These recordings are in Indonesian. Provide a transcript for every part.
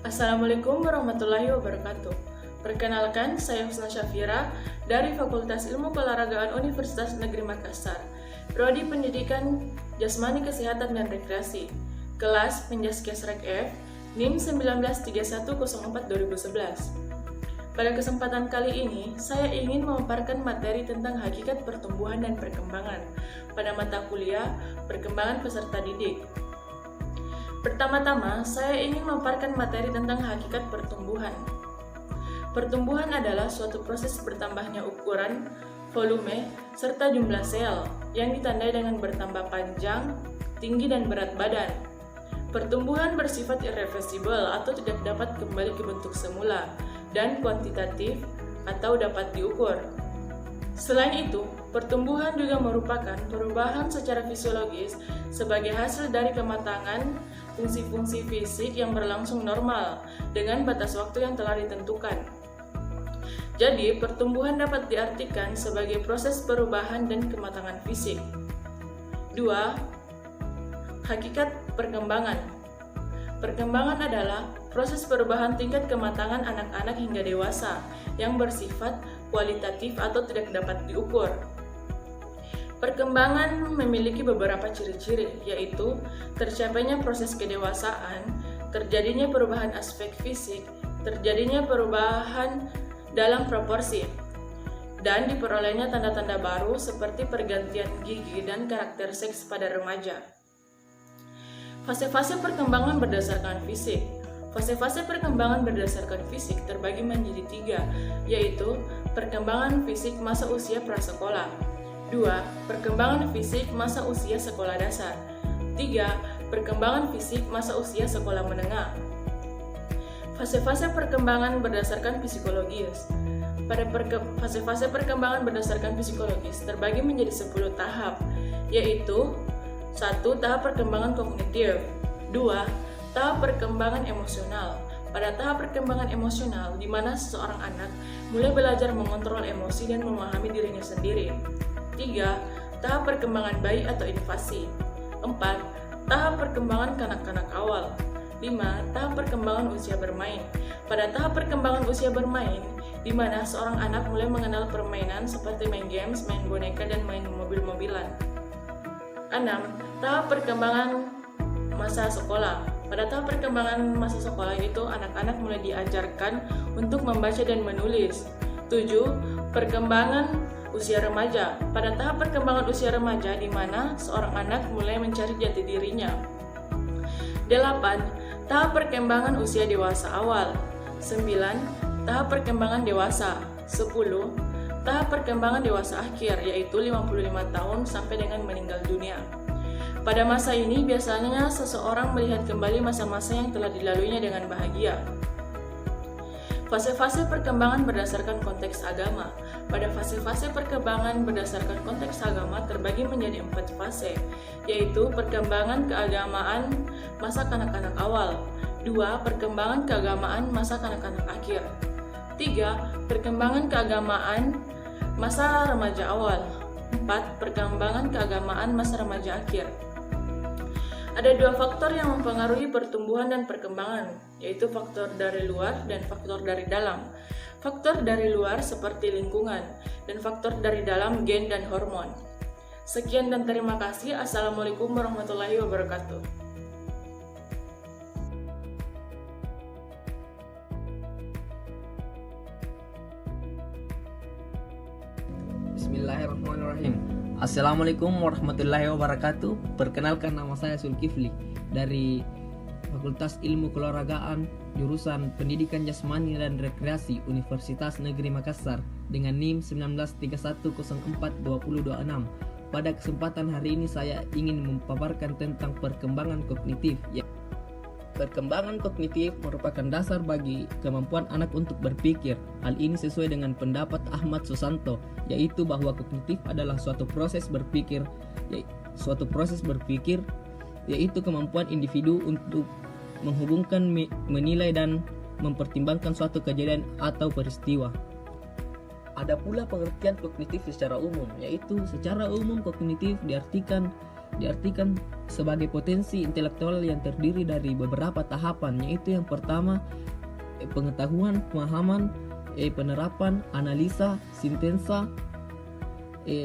Assalamualaikum warahmatullahi wabarakatuh. Perkenalkan, saya Husna Syafira dari Fakultas Ilmu Keolahragaan Universitas Negeri Makassar, Prodi Pendidikan Jasmani Kesehatan dan Rekreasi, kelas Penjaskes-Rek F, NIM 193104-2011. Pada kesempatan kali ini, saya ingin memaparkan materi tentang hakikat pertumbuhan dan perkembangan pada mata kuliah Perkembangan Peserta Didik. Pertama-tama, saya ingin memaparkan materi tentang hakikat pertumbuhan. Pertumbuhan adalah suatu proses bertambahnya ukuran, volume, serta jumlah sel yang ditandai dengan bertambah panjang, tinggi, dan berat badan. Pertumbuhan bersifat irreversibel atau tidak dapat kembali ke bentuk semula dan kuantitatif atau dapat diukur. Selain itu, pertumbuhan juga merupakan perubahan secara fisiologis sebagai hasil dari kematangan fungsi-fungsi fisik yang berlangsung normal dengan batas waktu yang telah ditentukan. Jadi, pertumbuhan dapat diartikan sebagai proses perubahan dan kematangan fisik. 2. Hakikat perkembangan. Perkembangan adalah proses perubahan tingkat kematangan anak-anak hingga dewasa yang bersifat kualitatif atau tidak dapat diukur. Perkembangan memiliki beberapa ciri-ciri, yaitu tercapainya proses kedewasaan, terjadinya perubahan aspek fisik, terjadinya perubahan dalam proporsi, dan diperolehnya tanda-tanda baru seperti pergantian gigi dan karakter seks pada remaja. Fase-fase perkembangan berdasarkan fisik. Fase-fase perkembangan berdasarkan fisik terbagi menjadi 3, yaitu perkembangan fisik masa usia prasekolah, 2. Perkembangan fisik masa usia sekolah dasar, 3. Perkembangan fisik masa usia sekolah menengah. Fase-fase perkembangan berdasarkan psikologis. Pada fase-fase perkembangan berdasarkan psikologis terbagi menjadi 10 tahap, yaitu 1. Tahap perkembangan kognitif, 2. Tahap perkembangan emosional. Pada tahap perkembangan emosional, di mana seseorang anak mulai belajar mengontrol emosi dan memahami dirinya sendiri. 3. Tahap perkembangan bayi atau invasi. 4. Tahap perkembangan kanak-kanak awal. 5. Tahap perkembangan usia bermain. Pada tahap perkembangan usia bermain, di mana seorang anak mulai mengenal permainan seperti main games, main boneka, dan main mobil-mobilan. 6. Tahap perkembangan masa sekolah. Pada tahap perkembangan masa sekolah itu, anak-anak mulai diajarkan untuk membaca dan menulis. 7. Perkembangan usia remaja. Pada tahap perkembangan usia remaja, di mana seorang anak mulai mencari jati dirinya. 8. Tahap perkembangan usia dewasa awal. 9. Tahap perkembangan dewasa. 10. Tahap perkembangan dewasa akhir, yaitu 55 tahun sampai dengan meninggal dunia. Pada masa ini, biasanya seseorang melihat kembali masa-masa yang telah dilaluinya dengan bahagia. Fase-fase perkembangan berdasarkan konteks agama. Pada fase-fase perkembangan berdasarkan konteks agama terbagi menjadi 4 fase, yaitu perkembangan keagamaan masa kanak-kanak awal, 2. Perkembangan keagamaan masa kanak-kanak akhir, 3. Perkembangan keagamaan masa remaja awal, 4. Perkembangan keagamaan masa remaja akhir. Ada 2 faktor yang mempengaruhi pertumbuhan dan perkembangan, yaitu faktor dari luar dan faktor dari dalam. Faktor dari luar seperti lingkungan, dan faktor dari dalam gen dan hormon. Sekian dan terima kasih. Assalamualaikum warahmatullahi wabarakatuh. Bismillahirrahmanirrahim. Assalamualaikum warahmatullahi wabarakatuh. Perkenalkan, nama saya Zulkifli dari Fakultas Ilmu Keolahragaan jurusan Pendidikan Jasmani dan Rekreasi Universitas Negeri Makassar dengan NIM 193104-2026. Pada kesempatan hari ini saya ingin memaparkan tentang perkembangan kognitif. Perkembangan kognitif merupakan dasar bagi kemampuan anak untuk berpikir. Hal ini sesuai dengan pendapat Ahmad Susanto, yaitu bahwa kognitif adalah suatu proses berpikir, yaitu kemampuan individu untuk menghubungkan, menilai, dan mempertimbangkan suatu kejadian atau peristiwa. Ada pula pengertian kognitif secara umum, yaitu secara umum kognitif diartikan diartikan sebagai potensi intelektual yang terdiri dari beberapa tahapan, yaitu yang pertama pengetahuan, pemahaman, penerapan, analisa, sintensa,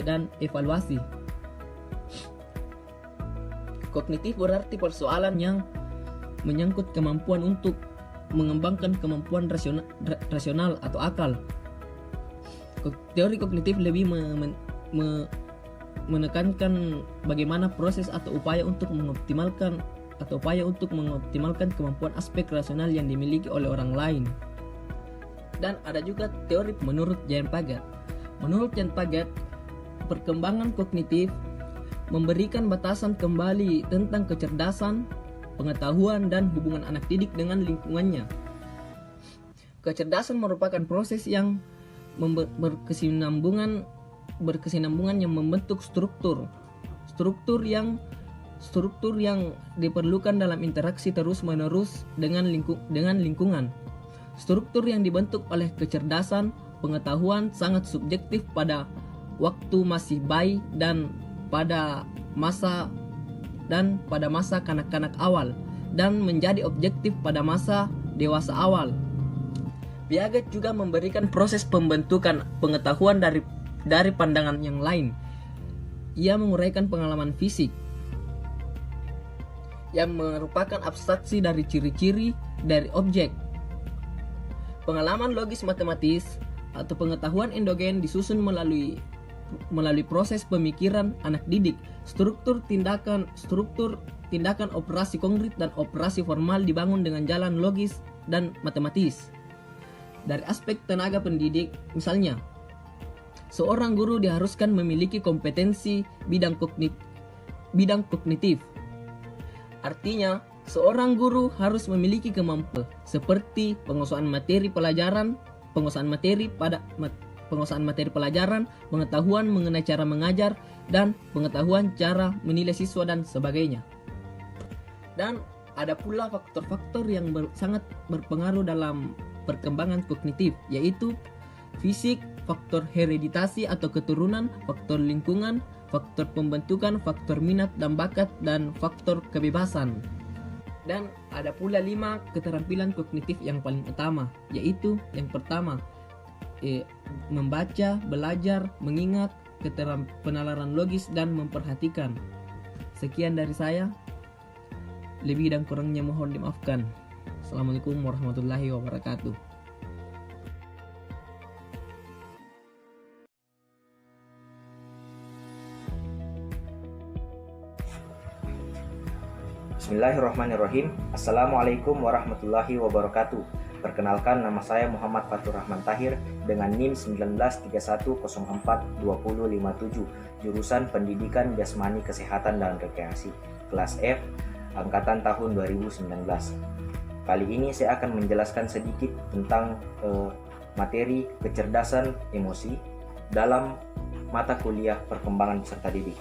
dan evaluasi. Kognitif berarti persoalan yang menyangkut kemampuan untuk mengembangkan kemampuan rasional atau akal. Teori kognitif lebih menekankan bagaimana proses atau upaya untuk mengoptimalkan kemampuan aspek rasional yang dimiliki oleh orang lain. Dan ada juga teori menurut Jean Piaget. Menurut Jean Piaget, perkembangan kognitif memberikan batasan kembali tentang kecerdasan, pengetahuan, dan hubungan anak didik dengan lingkungannya. Kecerdasan merupakan proses yang berkesinambungan yang membentuk struktur yang diperlukan dalam interaksi terus-menerus dengan lingkungan. Struktur yang dibentuk oleh kecerdasan, pengetahuan sangat subjektif pada waktu masih bayi dan pada masa kanak-kanak awal, dan menjadi objektif pada masa dewasa awal. Piaget juga memberikan proses pembentukan pengetahuan dari pandangan yang lain. Ia menguraikan pengalaman fisik yang merupakan abstraksi dari ciri-ciri dari objek. Pengalaman logis matematis atau pengetahuan endogen disusun melalui proses pemikiran anak didik. Struktur tindakan operasi konkret dan operasi formal dibangun dengan jalan logis dan matematis. Dari aspek tenaga pendidik, misalnya, seorang guru diharuskan memiliki kompetensi bidang kognitif. Artinya, seorang guru harus memiliki kemampuan seperti penguasaan materi pelajaran, pengetahuan mengenai cara mengajar, dan pengetahuan cara menilai siswa dan sebagainya. Dan ada pula faktor-faktor yang sangat berpengaruh dalam perkembangan kognitif, yaitu fisik, faktor hereditasi atau keturunan, faktor lingkungan, faktor pembentukan, faktor minat dan bakat, dan faktor kebebasan. Dan ada pula 5 keterampilan kognitif yang paling utama, yaitu yang pertama, membaca, belajar, mengingat, penalaran logis, dan memperhatikan. Sekian dari saya. Lebih dan kurangnya mohon dimaafkan. Assalamualaikum warahmatullahi wabarakatuh. Bismillahirrahmanirrahim. Assalamualaikum warahmatullahi wabarakatuh. Perkenalkan, nama saya Muhammad Fatur Rahman Tahir dengan NIM 1931042057, jurusan Pendidikan Jasmani Kesehatan dan Rekreasi, kelas F, angkatan tahun 2019. Kali ini saya akan menjelaskan sedikit tentang materi kecerdasan emosi dalam mata kuliah perkembangan peserta didik.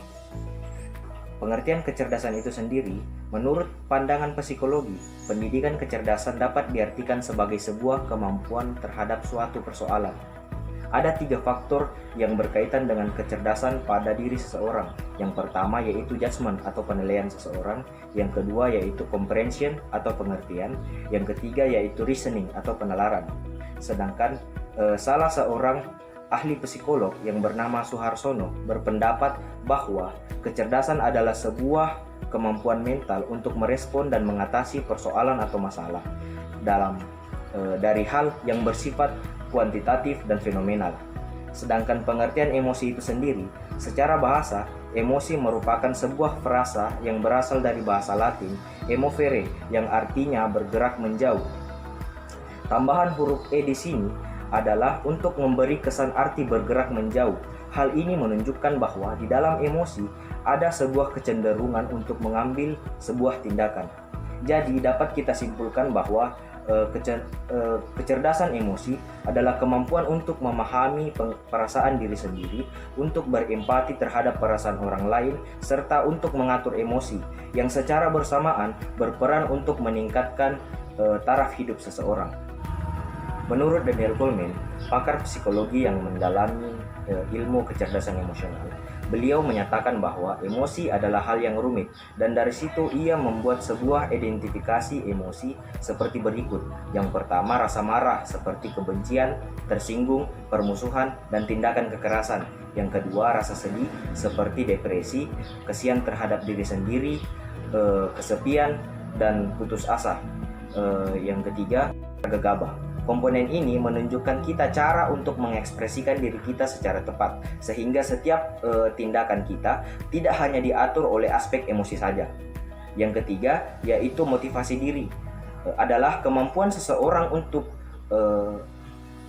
Pengertian kecerdasan itu sendiri, menurut pandangan psikologi, pendidikan kecerdasan dapat diartikan sebagai sebuah kemampuan terhadap suatu persoalan. Ada 3 faktor yang berkaitan dengan kecerdasan pada diri seseorang. Yang pertama yaitu judgment atau penilaian seseorang, yang kedua yaitu comprehension atau pengertian, yang ketiga yaitu reasoning atau penalaran. Sedangkan salah seorang ahli psikolog yang bernama Suharsono berpendapat bahwa kecerdasan adalah sebuah kemampuan mental untuk merespon dan mengatasi persoalan atau masalah dari hal yang bersifat kuantitatif dan fenomenal. Sedangkan pengertian emosi itu sendiri, secara bahasa, emosi merupakan sebuah frasa yang berasal dari bahasa Latin emovere, yang artinya bergerak menjauh. Tambahan huruf E di sini adalah untuk memberi kesan arti bergerak menjauh. Hal ini menunjukkan bahwa di dalam emosi ada sebuah kecenderungan untuk mengambil sebuah tindakan. Jadi dapat kita simpulkan bahwa kecerdasan emosi adalah kemampuan untuk memahami perasaan diri sendiri, untuk berempati terhadap perasaan orang lain, serta untuk mengatur emosi yang secara bersamaan berperan untuk meningkatkan taraf hidup seseorang. Menurut Daniel Goleman, pakar psikologi yang mendalami ilmu kecerdasan emosional, beliau menyatakan bahwa emosi adalah hal yang rumit, dan dari situ ia membuat sebuah identifikasi emosi seperti berikut. Yang pertama, rasa marah seperti kebencian, tersinggung, permusuhan, dan tindakan kekerasan. Yang kedua, rasa sedih seperti depresi, kesian terhadap diri sendiri, kesepian, dan putus asa. Yang ketiga, gegabah. Komponen ini menunjukkan kita cara untuk mengekspresikan diri kita secara tepat, sehingga setiap tindakan kita tidak hanya diatur oleh aspek emosi saja. Yang ketiga, yaitu motivasi diri, adalah kemampuan seseorang untuk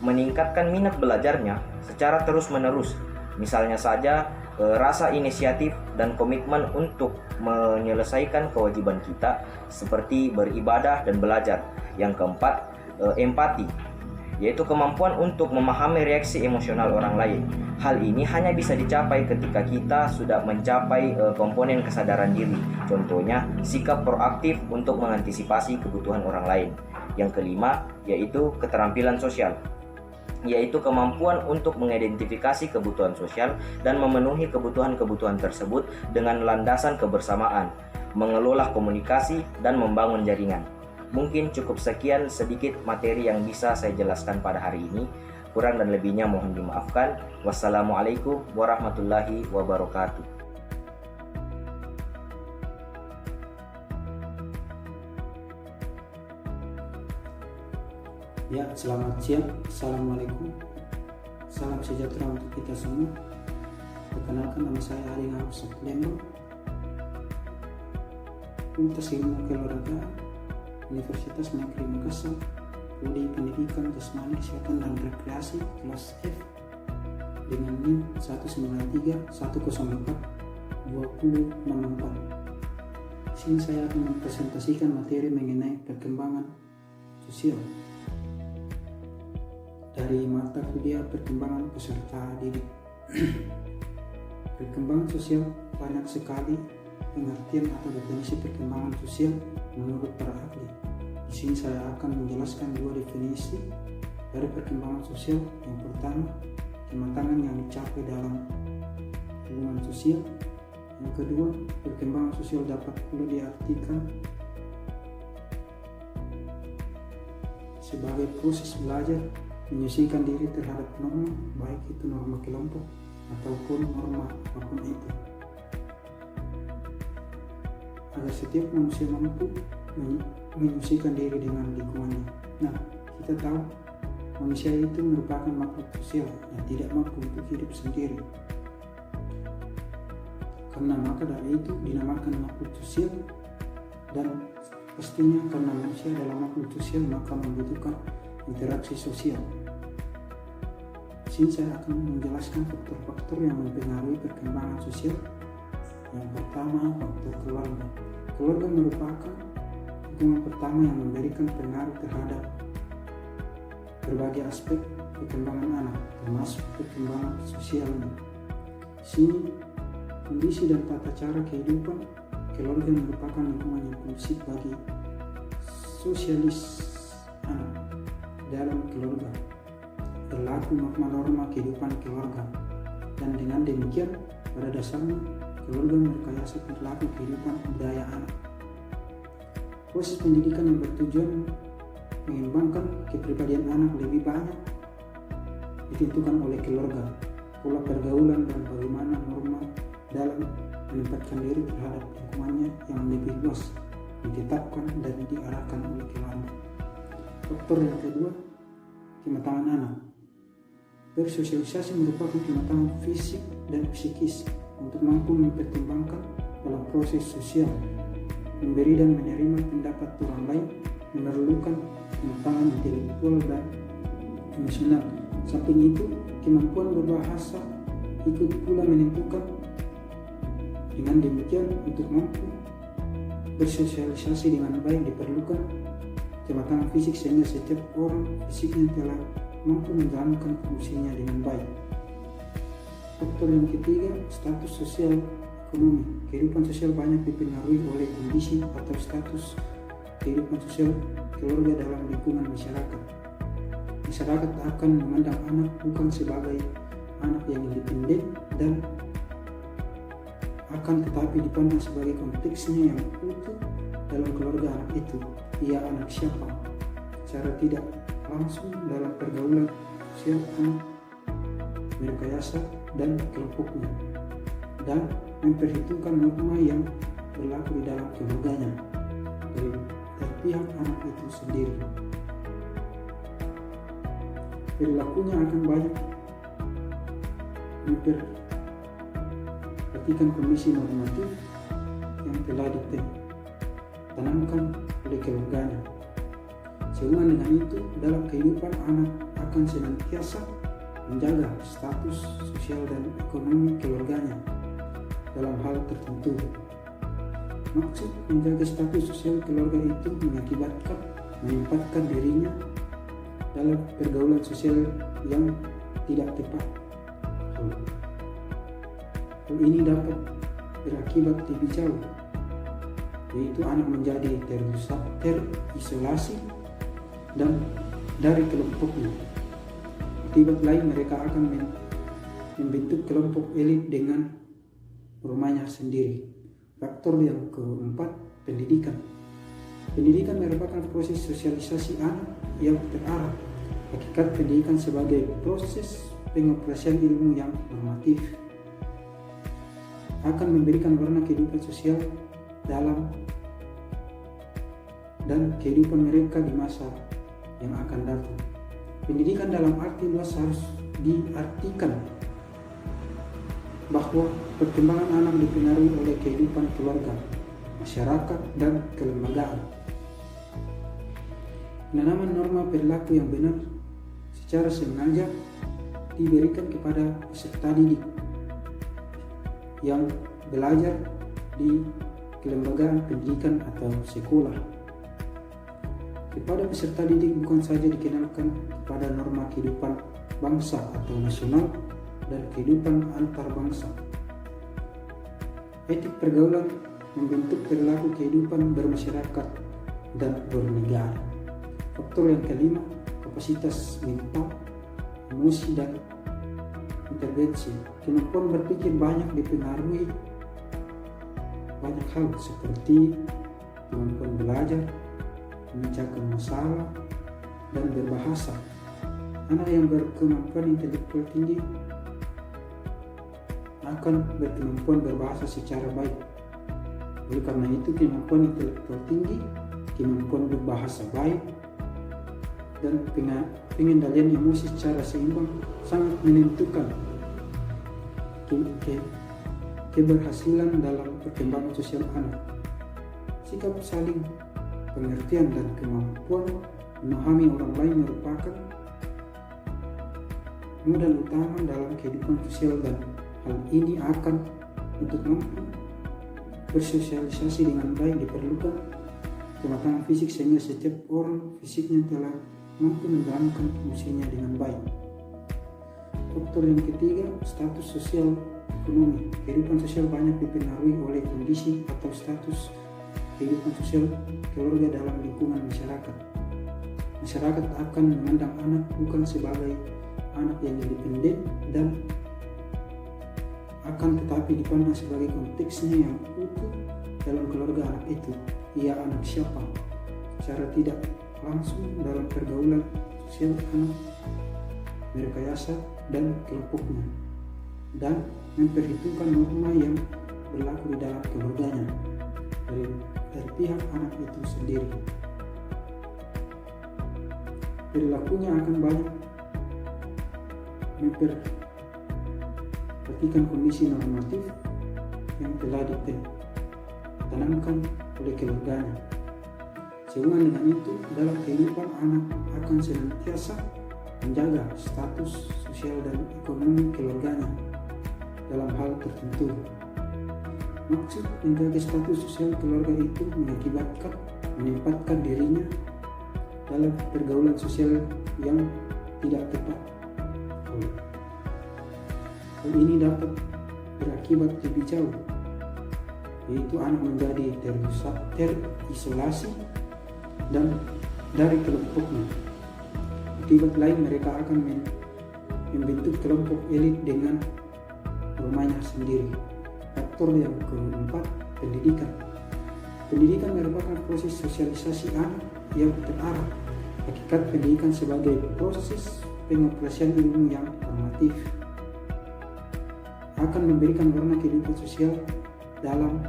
meningkatkan minat belajarnya secara terus-menerus. Misalnya saja, rasa inisiatif dan komitmen untuk menyelesaikan kewajiban kita, seperti beribadah dan belajar. Yang keempat, empati, yaitu kemampuan untuk memahami reaksi emosional orang lain. Hal ini hanya bisa dicapai ketika kita sudah mencapai komponen kesadaran diri. Contohnya, sikap proaktif untuk mengantisipasi kebutuhan orang lain. Yang kelima, yaitu keterampilan sosial, yaitu kemampuan untuk mengidentifikasi kebutuhan sosial dan memenuhi kebutuhan-kebutuhan tersebut dengan landasan kebersamaan, mengelola komunikasi, dan membangun jaringan. Mungkin cukup sekian sedikit materi yang bisa saya jelaskan pada hari ini. Kurang dan lebihnya mohon dimaafkan. Wassalamualaikum warahmatullahi wabarakatuh. Ya, selamat siang. Assalamualaikum. Salam sejahtera untuk kita semua. Perkenalkan, nama saya Ari Harus Lembang, Fakultas Ilmu Keluarga, Universitas Negeri Makassar, Prodi Pendidikan Jasmani Kesehatan dan Rekreasi, kelas F, dengan NIM 193-104-2064. Di sini saya akan mempresentasikan materi mengenai perkembangan sosial dari mata kuliah perkembangan peserta didik. Perkembangan sosial banyak sekali pengertian atau definisi perkembangan sosial menurut para ahli. Di sini saya akan menjelaskan dua definisi dari perkembangan sosial. Yang pertama, kematangan yang dicapai dalam hubungan sosial. Yang kedua, perkembangan sosial dapat pula diartikan sebagai proses belajar menyesuaikan diri terhadap norma, baik itu norma kelompok ataupun norma apapun itu, agar setiap manusia mampu menyesuaikan diri dengan lingkungannya. Nah, kita tahu manusia itu merupakan makhluk sosial yang tidak mampu untuk hidup sendiri. Karena maka dari itu dinamakan makhluk sosial, dan pastinya karena manusia adalah makhluk sosial maka membutuhkan interaksi sosial. Di sini saya akan menjelaskan faktor-faktor yang mempengaruhi perkembangan sosial. Yang pertama, faktor keluarga. Keluarga merupakan lingkungan pertama yang memberikan pengaruh terhadap berbagai aspek perkembangan anak, termasuk perkembangan sosialnya. Di sini, kondisi dan tata cara kehidupan keluarga merupakan lingkungan yang kondusif bagi sosialis anak. Dalam keluarga berlaku norma-norma kehidupan keluarga, dan dengan demikian pada dasarnya keluarga merekayasa perilaku kehidupan budaya anak. Proses pendidikan yang bertujuan mengembangkan kepribadian anak lebih banyak ditentukan oleh keluarga, pola pergaulan, dan bagaimana norma dalam menempatkan diri terhadap lingkungannya yang lebih luas ditetapkan dan diarahkan oleh keluarga. Faktor yang kedua, kematangan anak. Bersosialisasi merupakan kematangan fisik dan psikis untuk mampu mempertimbangkan dalam proses sosial, memberi dan menerima pendapat orang lain, memerlukan kematangan intelektual dan emosional. Samping itu, kemampuan berbahasa ikut pula menentukan. Dengan demikian, untuk mampu bersosialisasi dengan baik diperlukan kematangan fisik, sehingga setiap orang fisiknya telah mampu menjalankan fungsinya dengan baik. Faktor yang ketiga, status sosial ekonomi. Kehidupan sosial banyak dipengaruhi oleh kondisi atau status kehidupan sosial keluarga dalam lingkungan masyarakat. Masyarakat akan memandang anak bukan sebagai anak yang independen dan akan tetapi dipandang sebagai konteksnya yang utuh dalam keluarga anak itu. Ia anak siapa? Secara tidak langsung dalam pergaulan sosial anak, merekayasa dan kelompoknya, dan memperhitungkan norma yang berlaku di dalam keluarganya dari pihak anak itu sendiri. Perilakunya akan banyak memperhatikan kondisi normatif yang telah ditanamkan oleh keluarganya. Sehubungan dengan itu, dalam kehidupan anak akan senantiasa menjaga status sosial dan ekonomi keluarganya dalam hal tertentu. Maksud menjaga status sosial keluarga itu mengakibatkan menempatkan dirinya dalam pergaulan sosial yang tidak tepat. Hal ini dapat berakibat lebih jauh, yaitu anak menjadi terisolasi dan dari kelompoknya. Akibat lain, mereka akan membentuk kelompok elit dengan rumahnya sendiri. Faktor yang keempat, pendidikan. Pendidikan merupakan proses sosialisasi anak yang terarah. Hakikat pendidikan sebagai proses pengoperasian ilmu yang normatif akan memberikan warna kehidupan sosial dalam dan kehidupan mereka di masa yang akan datang. Pendidikan dalam arti luas harus diartikan bahwa perkembangan anak dipengaruhi oleh kehidupan keluarga, masyarakat, dan kelembagaan. Penanaman norma perilaku yang benar secara sengaja diberikan kepada peserta didik yang belajar di kelembagaan pendidikan atau sekolah. Kepada peserta didik bukan saja dikenalkan kepada norma kehidupan bangsa atau nasional dan kehidupan antar bangsa. Etik pergaulan membentuk perilaku kehidupan bermasyarakat dan bernegara. Faktor yang kelima, kapasitas mental, emosi, dan intervensi. Kemampuan berpikir banyak dipengaruhi banyak hal seperti kemampuan belajar, memecahkan masalah, dan berbahasa. Anak yang berkemampuan intelektual tinggi akan berkemampuan berbahasa secara baik. Oleh karena itu, kemampuan intelektual tinggi, kemampuan berbahasa baik, dan pengendalian emosi secara seimbang sangat menentukan keberhasilan dalam perkembangan sosial anak. Sikap saling pengertian dan kemampuan memahami orang lain merupakan modal utama dalam kehidupan sosial, dan hal ini akan untuk mampu bersosialisasi dengan baik diperlukan kematangan fisik, sehingga setiap orang fisiknya telah mampu menjalankan fungsinya dengan baik. Faktor yang ketiga, status sosial ekonomi. Kehidupan sosial banyak dipengaruhi oleh kondisi atau status kehidupan sosial keluarga dalam lingkungan masyarakat. Masyarakat akan memandang anak bukan sebagai anak yang independen dan akan tetapi dipandang sebagai konteksnya yang utuh dalam keluarga anak itu. Ia anak siapa? Secara tidak langsung dalam pergaulan sosial anak, merekayasa dan kelompoknya, dan memperhitungkan norma yang berlaku di dalam keluarganya dari pihak anak itu sendiri. Perilakunya akan banyak memperhatikan kondisi normatif yang telah ditanamkan oleh keluarganya. Sehubungan dengan itu, dalam kehidupan anak akan senantiasa menjaga status sosial dan ekonomi keluarganya dalam hal tertentu. Maksud menjaga status sosial keluarga itu mengakibatkan menempatkan dirinya dalam pergaulan sosial yang tidak tepat. Hal ini dapat berakibat lebih jauh, yaitu anak menjadi terisolasi dan dari kelompoknya. Akibat lain, mereka akan membentuk kelompok elit dengan rumahnya sendiri. Faktor yang keempat, pendidikan. Pendidikan merupakan proses sosialisasi anak yang terarah. Hakikat pendidikan sebagai proses pengaplikasian ilmu yang formatif akan memberikan warna kehidupan sosial dalam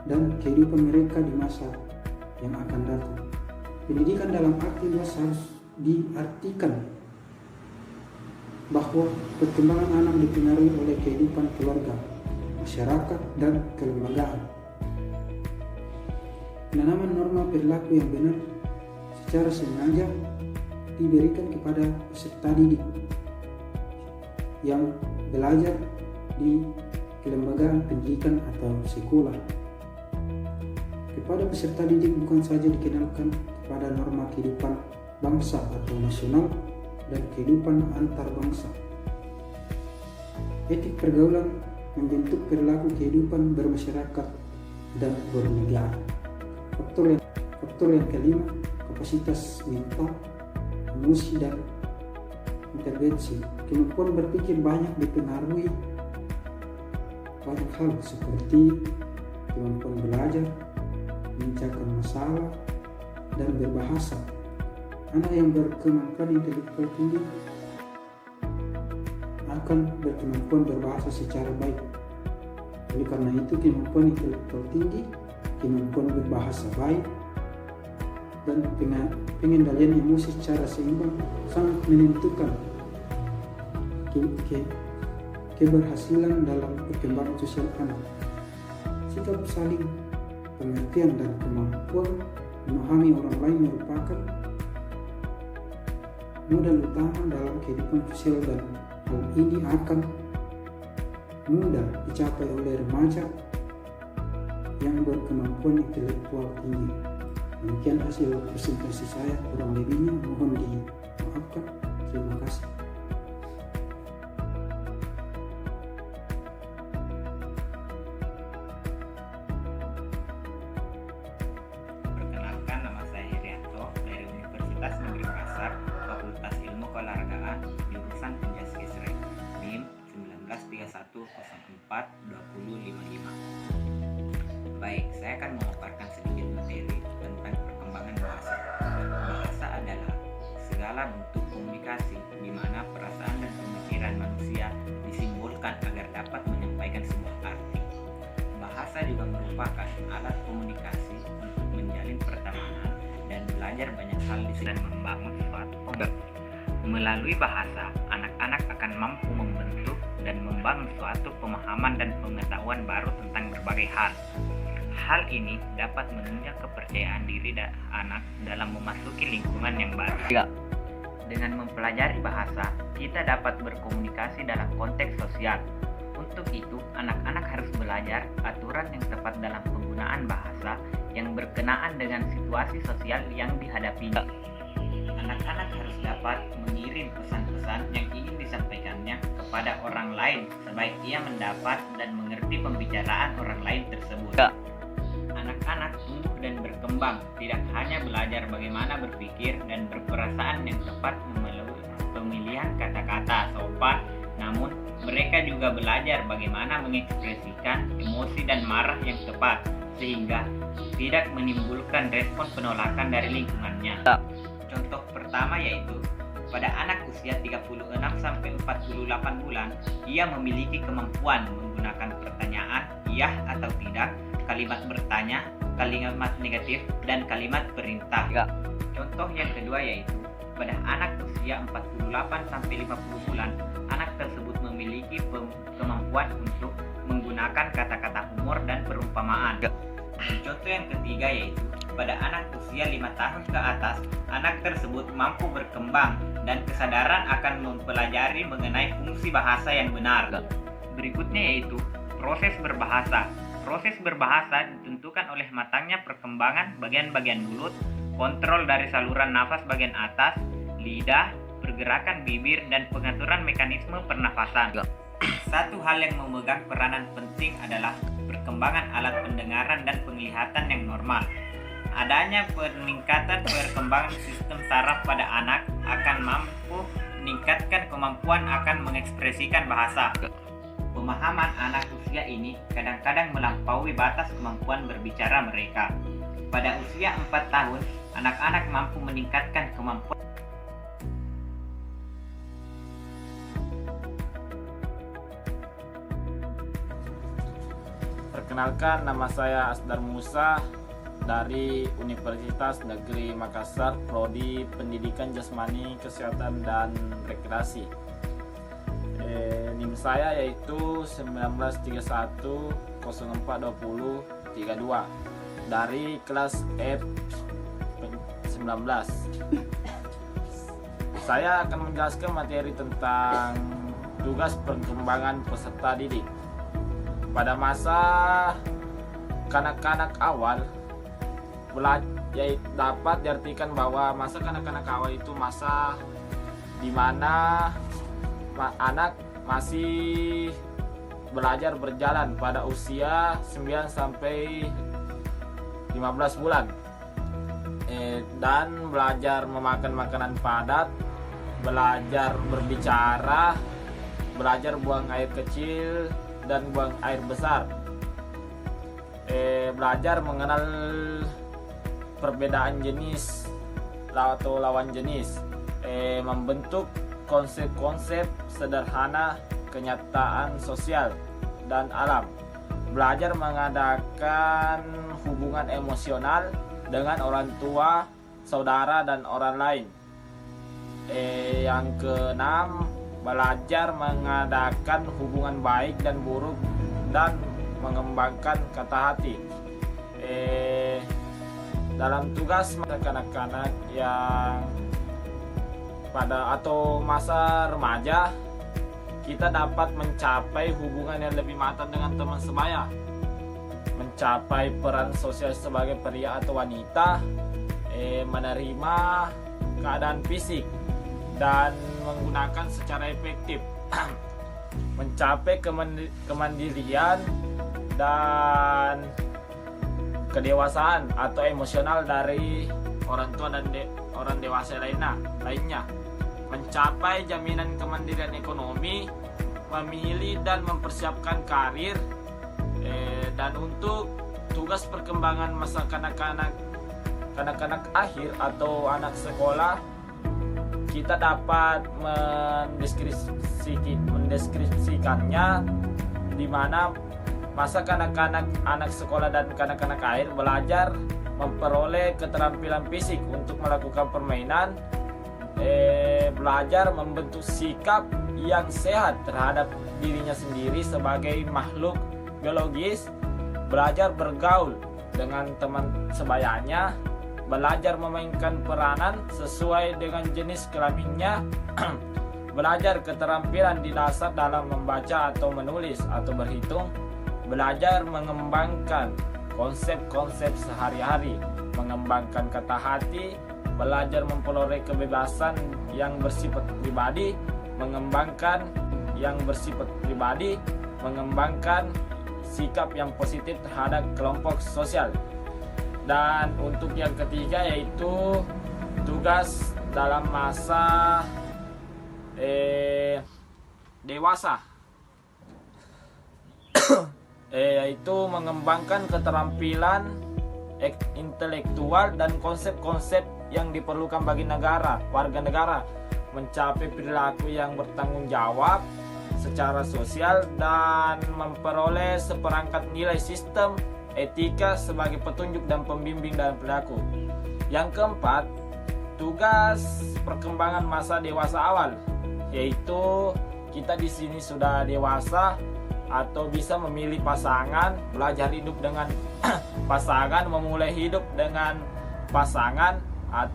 dan kehidupan mereka di masa yang akan datang. Pendidikan dalam arti luas harus diartikan bahwa perkembangan anak dipengaruhi oleh kehidupan keluarga, masyarakat, dan kelembagaan. Penanaman norma perilaku yang benar secara sengaja diberikan kepada peserta didik yang belajar di kelembagaan pendidikan atau sekolah. Kepada peserta didik bukan saja dikenalkan kepada norma kehidupan bangsa atau nasional dan kehidupan antar bangsa. Etik pergaulan membentuk perilaku kehidupan bermasyarakat dan bernegara. Faktor yang kelima, kapasitas mental, emosi, dan intervensi. Kemampuan berpikir banyak dipengaruhi banyak hal seperti kemampuan belajar, memecahkan masalah, dan berbahasa. Anak yang berkemampuan intelektual tinggi akan berkemampuan berbahasa secara baik. Oleh karena itu, kemampuan intelektual tinggi, kemampuan berbahasa baik, dan pengendalian emosi secara seimbang sangat menentukan keberhasilan dalam perkembangan sosial anak. Sikap saling pengertian dan kemampuan memahami orang lain merupakan modal utama dalam kehidupan sosial, dan hal ini akan mudah dicapai oleh remaja yang berkemampuan intelektual tinggi. Demikian hasil presentasi saya, kurang lebihnya mohon dimaafkan. Terima kasih. Perkenalkan, nama saya Herianto dari Universitas Negeri Makassar, Fakultas Ilmu Keolahragaan, jurusan Penjaskesrek, NIM 1931042055. Baik, saya akan memaparkan sedikit materi tentang perkembangan bahasa. Bahasa adalah segala bentuk komunikasi di mana perasaan dan pemikiran manusia disimbolkan agar dapat menyampaikan sebuah arti. Bahasa juga merupakan alat komunikasi untuk menjalin pertemanan dan belajar banyak hal dan membangun suatu pengetahuan. Melalui bahasa, anak-anak akan mampu membentuk dan membangun suatu pemahaman dan pengetahuan baru tentang berbagai hal. Hal ini dapat menunjang kepercayaan diri anak dalam memasuki lingkungan yang baru. Dengan mempelajari bahasa, kita dapat berkomunikasi dalam konteks sosial. Untuk itu, anak-anak harus belajar aturan yang tepat dalam penggunaan bahasa yang berkenaan dengan situasi sosial yang dihadapinya. Anak-anak harus dapat mengirim pesan-pesan yang ingin disampaikannya kepada orang lain sebaik ia mendapat dan mengerti pembicaraan orang lain tersebut. Anak-anak tumbuh dan berkembang tidak hanya belajar bagaimana berpikir dan berperasaan yang tepat melalui pemilihan kata-kata sopan, namun mereka juga belajar bagaimana mengekspresikan emosi dan marah yang tepat sehingga tidak menimbulkan respon penolakan dari lingkungannya. Contoh pertama yaitu pada anak usia 36-48 bulan, ia memiliki kemampuan menggunakan pertanyaan iya atau tidak, kalimat bertanya, kalimat negatif, dan kalimat perintah. Contoh yang kedua yaitu pada anak usia 48-50 bulan, anak tersebut memiliki kemampuan untuk menggunakan kata-kata humor dan perumpamaan. Dan contoh yang ketiga yaitu pada anak usia 5 tahun ke atas, anak tersebut mampu berkembang dan kesadaran akan mempelajari mengenai fungsi bahasa yang benar. Berikutnya yaitu proses berbahasa. Proses berbahasa ditentukan oleh matangnya perkembangan bagian-bagian mulut, kontrol dari saluran nafas bagian atas, lidah, pergerakan bibir, dan pengaturan mekanisme pernafasan. Satu hal yang memegang peranan penting adalah perkembangan alat pendengaran dan penglihatan yang normal. Adanya peningkatan perkembangan sistem saraf pada anak akan mampu meningkatkan kemampuan akan mengekspresikan bahasa. Pemahaman anak usia ini kadang-kadang melampaui batas kemampuan berbicara mereka. Pada usia 4 tahun, anak-anak mampu meningkatkan kemampuan Perkenalkan, nama saya Asdar Musa dari Universitas Negeri Makassar, Prodi Pendidikan Jasmani, Kesehatan dan Rekreasi. NIM saya yaitu 1931 0420 32 dari kelas F19. Saya akan menjelaskan materi tentang tugas perkembangan peserta didik. Pada masa kanak-kanak awal, dapat diartikan bahwa masa kanak-kanak awal itu masa di mana anak masih belajar berjalan pada usia 9 sampai 15 bulan dan belajar memakan makanan padat, belajar berbicara, belajar buang air kecil dan buang air besar, belajar mengenal perbedaan jenis atau lawan jenis, membentuk konsep-konsep sederhana kenyataan sosial dan alam, belajar mengadakan hubungan emosional dengan orang tua, saudara dan orang lain. Yang keenam, belajar mengadakan hubungan baik dan buruk dan mengembangkan kata hati. Dalam tugas kanak-kanak yang pada atau masa remaja, kita dapat mencapai hubungan yang lebih matang dengan teman sebaya, mencapai peran sosial sebagai pria atau wanita, menerima keadaan fisik dan menggunakan secara efektif, mencapai kemandirian dan kedewasaan atau emosional dari orang tua dan orang dewasa lainnya, mencapai jaminan kemandirian ekonomi, memilih dan mempersiapkan karir, dan untuk tugas perkembangan masa kanak-kanak akhir atau anak sekolah, kita dapat mendeskripsikannya di mana masa kanak-kanak anak sekolah dan kanak-kanak akhir belajar memperoleh keterampilan fisik untuk melakukan permainan, belajar membentuk sikap yang sehat terhadap dirinya sendiri sebagai makhluk biologis, belajar bergaul dengan teman sebayanya, belajar memainkan peranan sesuai dengan jenis kelaminnya, belajar keterampilan di dasar dalam membaca atau menulis atau berhitung, belajar mengembangkan konsep-konsep sehari-hari, mengembangkan kata hati, belajar memperoleh kebebasan yang bersifat pribadi, mengembangkan sikap yang positif terhadap kelompok sosial. Dan untuk yang ketiga yaitu tugas dalam masa dewasa, yaitu mengembangkan keterampilan intelektual dan konsep-konsep yang diperlukan bagi warga negara, mencapai perilaku yang bertanggung jawab secara sosial dan memperoleh seperangkat nilai sistem etika sebagai petunjuk dan pembimbing dalam perilaku. Yang keempat, tugas perkembangan masa dewasa awal, yaitu kita di sini sudah dewasa atau bisa memilih pasangan, belajar hidup dengan pasangan, memulai hidup dengan pasangan,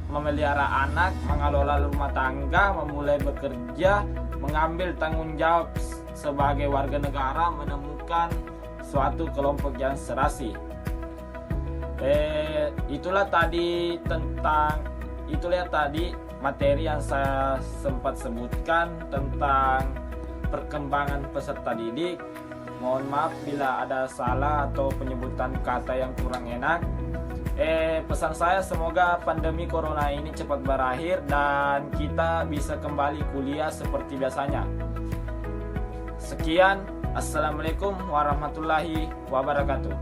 memelihara anak, mengelola rumah tangga, memulai bekerja, mengambil tanggung jawab sebagai warga negara, menemukan suatu kelompok yang serasi. Itulah tadi materi yang saya sempat sebutkan tentang perkembangan peserta didik. Mohon maaf bila ada salah atau penyebutan kata yang kurang enak. Pesan saya semoga pandemi corona ini cepat berakhir dan kita bisa kembali kuliah seperti biasanya. Sekian, assalamualaikum warahmatullahi wabarakatuh.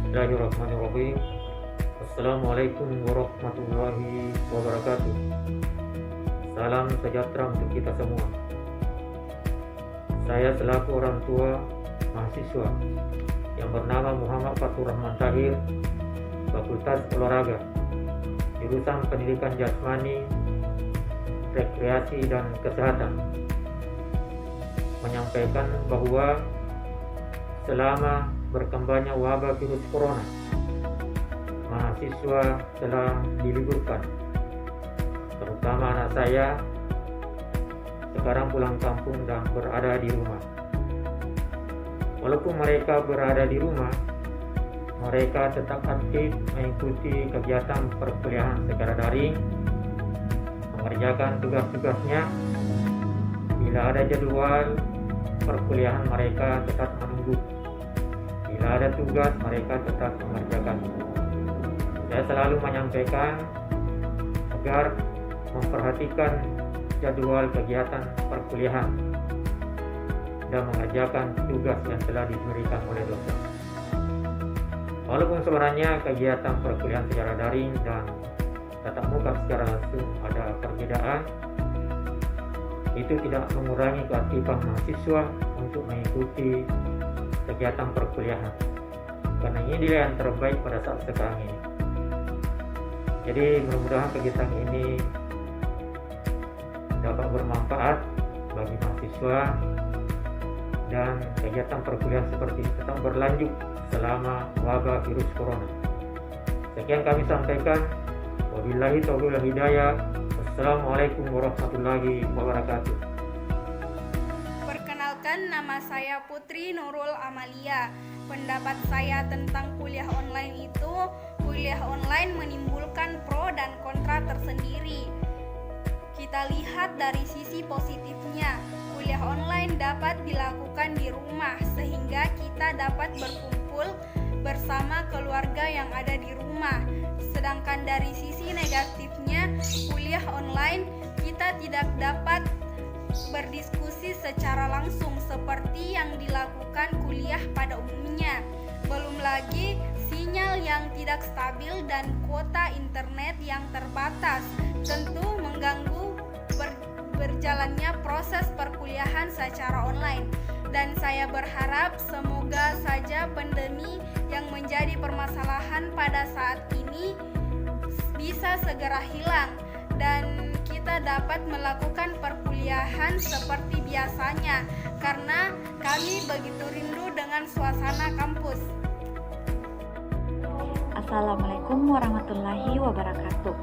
Bismillahirrahmanirrahim. Assalamualaikum warahmatullahi wabarakatuh. Salam sejahtera untuk kita semua. Saya selaku orang tua mahasiswa yang bernama Muhammad Fatur Rahman Tahir, Fakultas Olahraga, jurusan Pendidikan Jasmani, Rekreasi dan Kesehatan, menyampaikan bahwa selama berkembangnya wabah virus corona, mahasiswa telah diliburkan, terutama anak saya sekarang pulang kampung dan berada di rumah. Walaupun mereka berada di rumah, mereka tetap aktif mengikuti kegiatan perkuliahan secara daring, mengerjakan tugas-tugasnya. Bila ada jadwal perkuliahan, mereka tetap menunggu. Bila ada tugas, mereka tetap mengerjakan. Saya selalu menyampaikan agar memperhatikan jadwal kegiatan perkuliahan dan mengerjakan tugas yang telah diberikan oleh dosen. Walaupun sebenarnya kegiatan perkuliahan secara daring dan tatap muka secara langsung ada perbedaan, itu tidak mengurangi keaktifan mahasiswa untuk mengikuti kegiatan perkuliahan, karena ini dia yang terbaik pada saat sekarang ini. Jadi mudah-mudahan kegiatan ini dapat bermanfaat bagi mahasiswa dan kegiatan perkuliahan seperti ini tetap berlanjut selama wabah virus corona. Sekian kami sampaikan. Wabillahi taufiq wal hidayah. Wassalamualaikum warahmatullahi wabarakatuh. Perkenalkan, nama saya Putri Nurul Amalia. Pendapat saya tentang kuliah online itu, kuliah online menimbulkan pro dan kontra tersendiri. Kita lihat dari sisi positifnya, kuliah online dapat dilakukan di rumah sehingga kita dapat berkumpul bersama keluarga yang ada di rumah. Sedangkan dari sisi negatifnya, kuliah online kita tidak dapat berdiskusi secara langsung seperti yang dilakukan kuliah pada umumnya. Belum lagi sinyal yang tidak stabil dan kuota internet yang terbatas tentu mengganggu berjalannya proses perkuliahan secara online. Dan saya berharap semoga saja pandemi yang menjadi permasalahan pada saat ini bisa segera hilang dan kita dapat melakukan perkuliahan seperti biasanya, karena kami begitu rindu dengan suasana kampus. Assalamualaikum warahmatullahi wabarakatuh.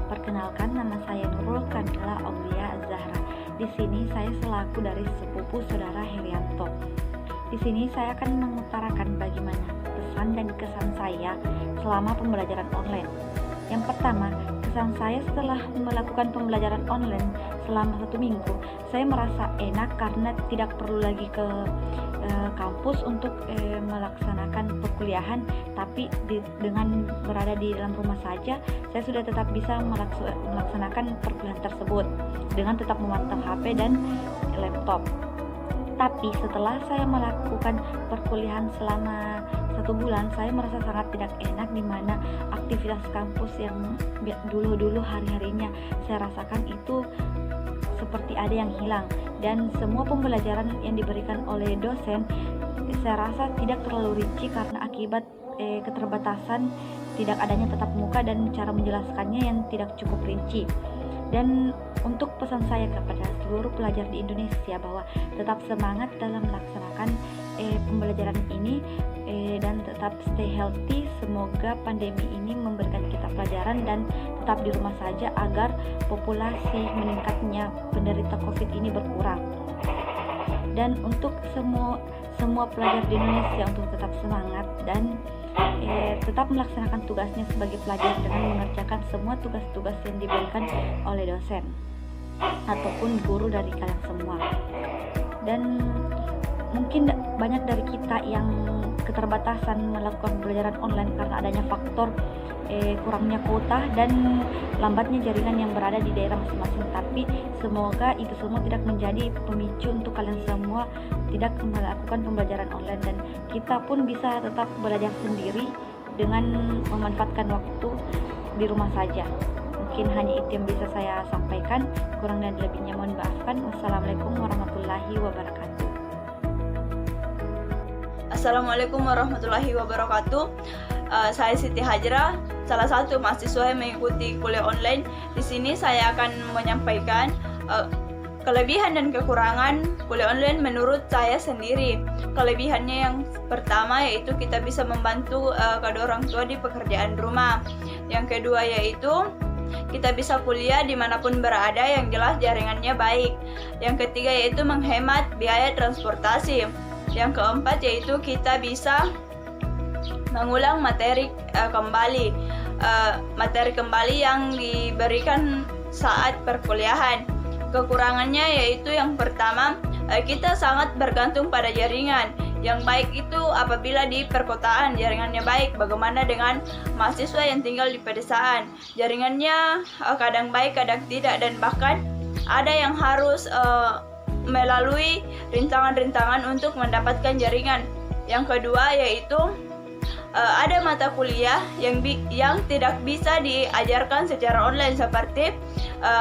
Perkenalkan, nama saya Nurul Kandila Aulia Zahra. Di sini saya selaku dari sepupu saudara Herianto. Di sini saya akan mengutarakan bagaimana pesan dan kesan saya selama pembelajaran online. Yang pertama, kesan saya setelah melakukan pembelajaran online selama 1 minggu, saya merasa enak karena tidak perlu lagi ke kampus untuk melaksanakan perkuliahan, tapi dengan berada di dalam rumah saja, saya sudah tetap bisa melaksanakan perkuliahan tersebut dengan tetap memantau HP dan laptop. Tapi setelah saya melakukan perkuliahan selama 1 bulan, saya merasa sangat tidak enak, di mana aktivitas kampus yang dulu hari-harinya saya rasakan itu seperti ada yang hilang, dan semua pembelajaran yang diberikan oleh dosen saya rasa tidak terlalu rinci karena akibat keterbatasan tidak adanya tatap muka dan cara menjelaskannya yang tidak cukup rinci. Dan untuk pesan saya kepada seluruh pelajar di Indonesia bahwa tetap semangat dalam melaksanakan pembelajaran ini dan tetap stay healthy. Semoga pandemi ini memberikan kita pelajaran dan tetap di rumah saja agar populasi meningkatnya penderita COVID ini berkurang. Dan untuk semua pelajar di Indonesia untuk tetap semangat dan tetap melaksanakan tugasnya sebagai pelajar dengan mengerjakan semua tugas-tugas yang diberikan oleh dosen ataupun guru dari kalian semua. Dan mungkin banyak dari kita yang keterbatasan melakukan pembelajaran online karena adanya faktor kurangnya kuota dan lambatnya jaringan yang berada di daerah masing-masing. Tapi semoga itu semua tidak menjadi pemicu untuk kalian semua tidak melakukan pembelajaran online, dan kita pun bisa tetap belajar sendiri dengan memanfaatkan waktu di rumah saja. Mungkin hanya itu yang bisa saya sampaikan, kurang dan lebihnya mohon maafkan. Wassalamualaikum warahmatullahi wabarakatuh. Assalamualaikum warahmatullahi wabarakatuh. Saya Siti Hajra, salah satu mahasiswa yang mengikuti kuliah online. Di sini saya akan menyampaikan kelebihan dan kekurangan kuliah online menurut saya sendiri. Kelebihannya yang pertama yaitu kita bisa membantu kedua orang tua di pekerjaan rumah. Yang kedua yaitu kita bisa kuliah dimanapun berada, yang jelas jaringannya baik. Yang ketiga yaitu menghemat biaya transportasi. Yang keempat yaitu kita bisa mengulang materi kembali yang diberikan saat perkuliahan. Kekurangannya yaitu yang pertama, kita sangat bergantung pada jaringan. Yang baik itu apabila di perkotaan jaringannya baik. Bagaimana dengan mahasiswa yang tinggal di pedesaan? Jaringannya kadang baik, kadang tidak, dan bahkan ada yang harus melalui rintangan-rintangan untuk mendapatkan jaringan. Yang kedua yaitu ada mata kuliah yang tidak bisa diajarkan secara online, seperti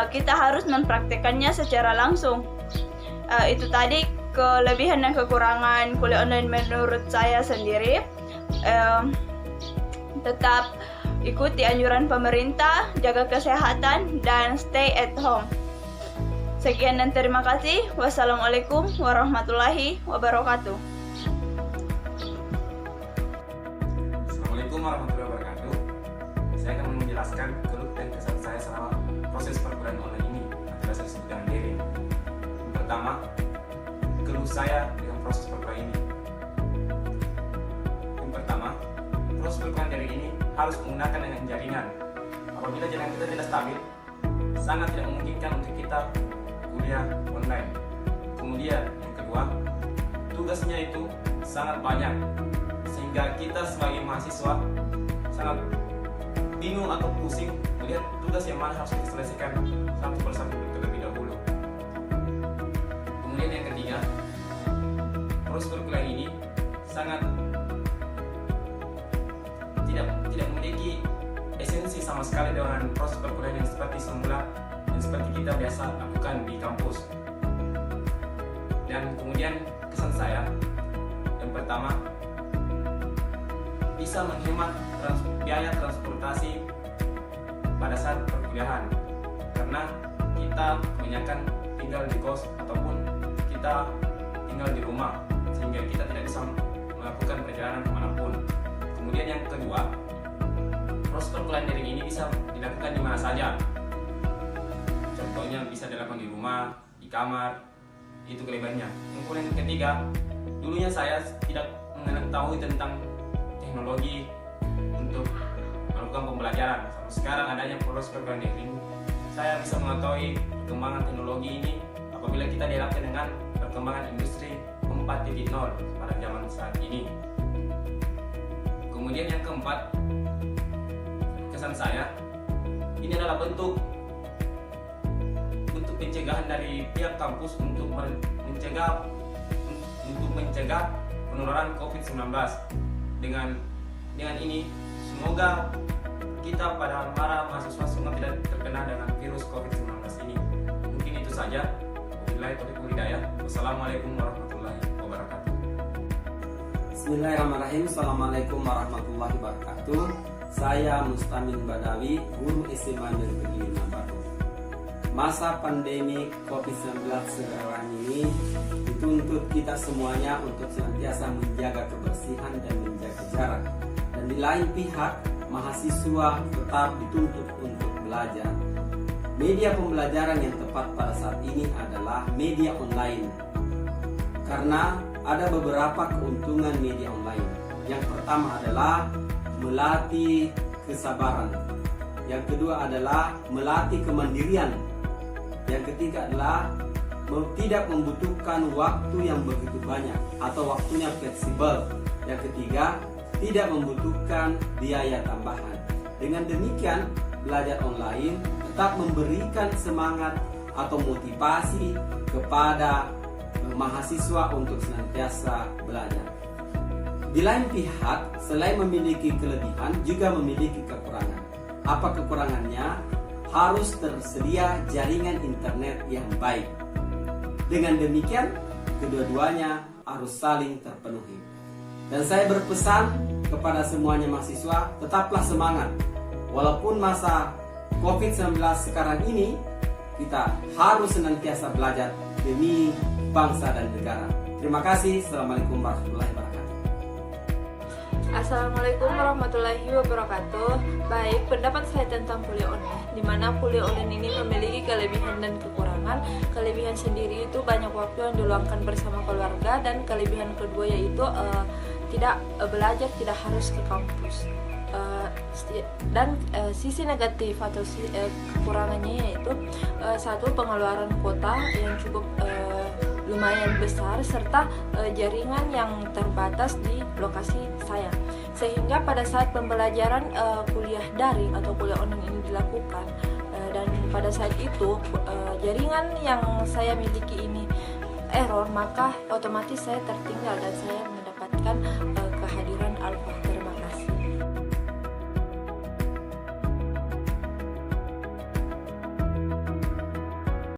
kita harus mempraktekannya secara langsung. Itu tadi kelebihan dan kekurangan kuliah online menurut saya sendiri. Tetap ikuti anjuran pemerintah, jaga kesehatan, dan stay at home. Sekian dan terima kasih. Wassalamualaikum warahmatullahi wabarakatuh. Assalamualaikum warahmatullahi wabarakatuh. Saya akan menjelaskan keluh dan kesal saya selama proses perkuliahan online ini atau biasa disebut dengan daring. Pertama, keluh saya dengan proses perkuliahan ini. Yang pertama, proses perkuliahan daring ini harus menggunakan dengan jaringan. Apabila jaringan kita tidak stabil, sangat tidak memungkinkan untuk kita kuliah online. Kemudian yang kedua, tugasnya itu sangat banyak, sehingga kita sebagai mahasiswa sangat bingung atau pusing melihat tugas yang mana harus diselesaikan satu persatu terlebih dahulu. Kemudian yang ketiga, proses perkuliahan ini sangat tidak memiliki esensi sama sekali dengan proses perkuliahan yang seperti semula, yang seperti kita biasa lakukan di kampus. Dan kemudian kesan saya, yang pertama, bisa menghemat biaya transportasi pada saat perkuliahan, karena kita kebanyakan tinggal di kos ataupun kita tinggal di rumah, sehingga kita tidak bisa melakukan perjalanan kemanapun. Kemudian yang kedua, proses perkuliahan daring ini bisa dilakukan di mana saja. Contohnya bisa dilakukan di rumah, di kamar, itu kelebihannya. Kemudian yang ketiga, dulunya saya tidak mengetahui tentang teknologi untuk melakukan pembelajaran. Sampai sekarang adanya proses perkuliahan daring, saya bisa mengetahui perkembangan teknologi ini apabila kita dihadapkan dengan perkembangan industri 4.0 pada zaman saat ini. Kemudian yang keempat, kesan saya, ini adalah bentuk pencegahan dari pihak kampus untuk mencegah penularan COVID-19. Dengan ini, semoga kita pada para mahasiswa semua tidak terkena dengan virus COVID-19 ini. Mungkin itu saja. Wabillahi taufiq wal hidayah. Wassalamualaikum warahmatullahi wabarakatuh. Bismillahirrahmanirrahim. Assalamualaikum warahmatullahi wabarakatuh. Saya Mustamin Badawi, guru SMA Negeri 5 Batu. Masa pandemi COVID-19 sekarang ini dituntut kita semuanya untuk senantiasa menjaga kebersihan dan menjaga jarak. Dan di lain pihak, mahasiswa tetap dituntut untuk belajar. Media pembelajaran yang tepat pada saat ini adalah media online. Karena ada beberapa keuntungan media online. Yang pertama adalah melatih kesabaran. Yang kedua adalah melatih kemandirian. Yang ketiga adalah tidak membutuhkan waktu yang begitu banyak atau waktunya fleksibel. Yang ketiga, tidak membutuhkan biaya tambahan. Dengan demikian, belajar online tetap memberikan semangat atau motivasi kepada mahasiswa untuk senantiasa belajar. Di lain pihak, selain memiliki kelebihan, juga memiliki kekurangan. Apa kekurangannya? Harus tersedia jaringan internet yang baik. Dengan demikian, kedua-duanya harus saling terpenuhi. Dan saya berpesan kepada semuanya mahasiswa, tetaplah semangat. Walaupun masa COVID-19 sekarang ini, kita harus senantiasa belajar demi bangsa dan negara. Terima kasih. Assalamualaikum warahmatullahi wabarakatuh. Assalamualaikum warahmatullahi wabarakatuh. Baik, pendapat saya tentang kuliah online, di mana kuliah online ini memiliki kelebihan dan kekurangan. Kelebihan sendiri itu banyak waktu yang diluangkan bersama keluarga, dan kelebihan kedua yaitu tidak belajar tidak harus ke kampus. Dan sisi negatif atau kekurangannya yaitu satu, pengeluaran kuota yang cukup lumayan besar, serta jaringan yang terbatas di lokasi saya, sehingga pada saat pembelajaran kuliah daring atau kuliah online ini dilakukan, dan pada saat itu jaringan yang saya miliki ini error, maka otomatis saya tertinggal dan saya mendapatkan